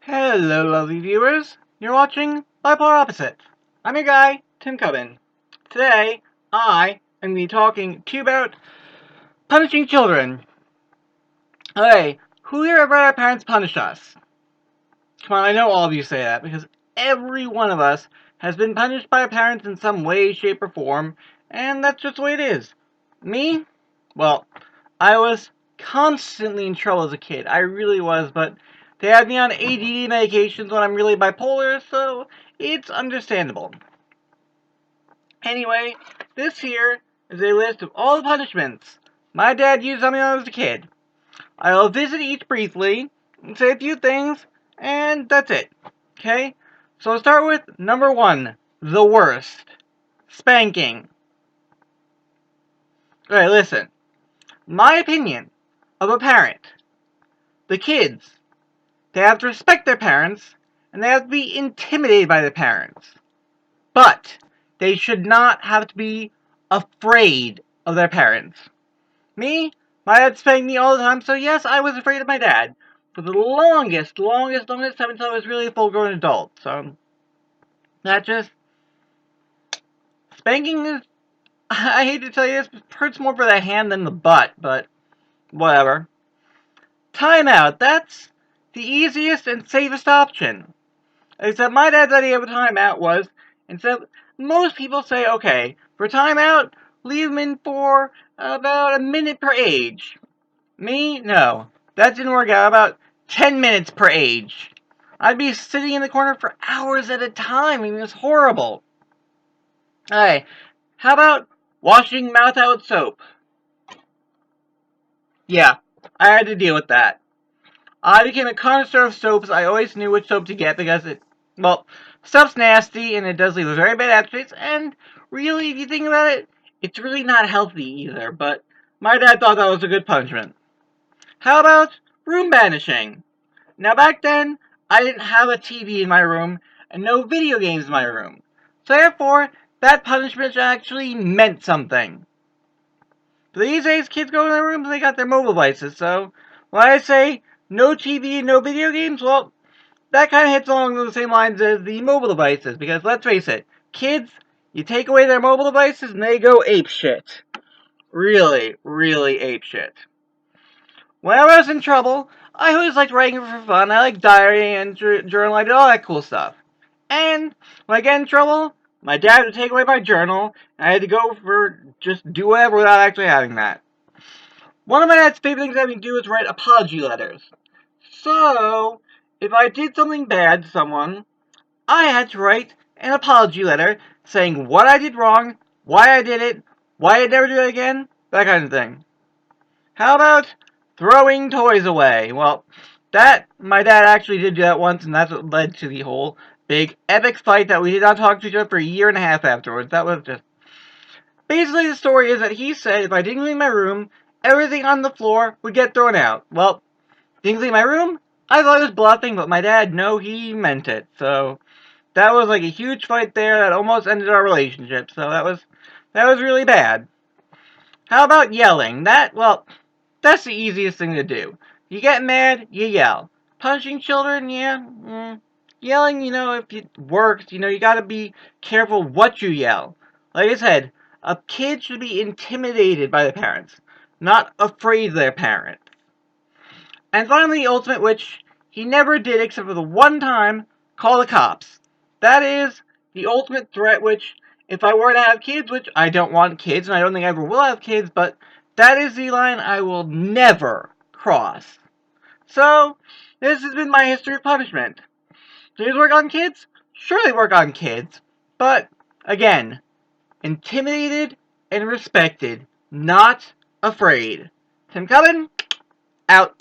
Hello, lovely viewers. You're watching Bipolar Opposite. I'm your guy, Tim Cubbin. Today, I am going to be talking to you about punishing children. Okay, who here ever had our parents punish us? Come on, I know all of you say that, because every one of us has been punished by our parents in some way, shape, or form, and that's just the way it is. Me? Well, I was constantly in trouble as a kid. I really was, but they had me on ADD medications when I'm really bipolar, so it's understandable. Anyway, this here is a list of all the punishments my dad used on me when I was a kid. I'll visit each briefly, and say a few things, and that's it. Okay? So I'll start with number 1, the worst. Spanking. Alright, listen. My opinion of a parent. The kids. They have to respect their parents, and they have to be intimidated by their parents. But they should not have to be afraid of their parents. Me, my dad spanked me all the time, so yes, I was afraid of my dad. For the longest time until I was really a full-grown adult. So, that just... Spanking is... I hate to tell you this, but it hurts more for the hand than the butt, but whatever. Timeout, that's the easiest and safest option. Except my dad's idea of a timeout was, instead, most people say, okay, for timeout, leave them in for about a minute per age. Me? No. That didn't work out. About 10 minutes per age. I'd be sitting in the corner for hours at a time. It was horrible. Alright, how about washing mouth out with soap? Yeah, I had to deal with that. I became a connoisseur of soaps. I always knew which soap to get because well, stuff's nasty and it does leave a very bad aftertaste. And really, if you think about it, it's really not healthy either. But my dad thought that was a good punishment. How about room banishing? Now back then, I didn't have a TV in my room and no video games in my room. So therefore, that punishment actually meant something. But these days, kids go in their rooms and they got their mobile devices, so when I say no TV and no video games, well, that kind of hits along the same lines as the mobile devices, because let's face it, kids, you take away their mobile devices and they go apeshit. Really, really apeshit. When I was in trouble, I always liked writing for fun. I liked diary and journal. I did all that cool stuff. And when I get in trouble, my dad would take away my journal, and I had to go for just do whatever without actually having that. One of my dad's favorite things having to do is write apology letters. So, if I did something bad to someone, I had to write an apology letter saying what I did wrong, why I did it, why I'd never do it again, that kind of thing. How about throwing toys away? Well, my dad actually did do that once, and that's what led to the whole big epic fight that we did not talk to each other for a year and a half afterwards. That was just... Basically, the story is that he said if I didn't clean my room, everything on the floor would get thrown out. Well, didn't clean my room? I thought I was bluffing, but my dad, no, he meant it. So, that was like a huge fight there that almost ended our relationship. So that was really bad. How about yelling? Well, that's the easiest thing to do. You get mad, you yell. Punching children, yeah, yelling, if it works, you gotta be careful what you yell. Like I said, a kid should be intimidated by the parents, not afraid of their parents. And finally, the ultimate, which he never did except for the one time, call the cops. That is the ultimate threat, which, if I were to have kids, which I don't want kids, and I don't think I ever will have kids, but that is the line I will never cross. So, this has been my history of punishment. Do these work on kids? Sure they work on kids. But, again, intimidated and respected, not afraid. Tim Cubbin, out.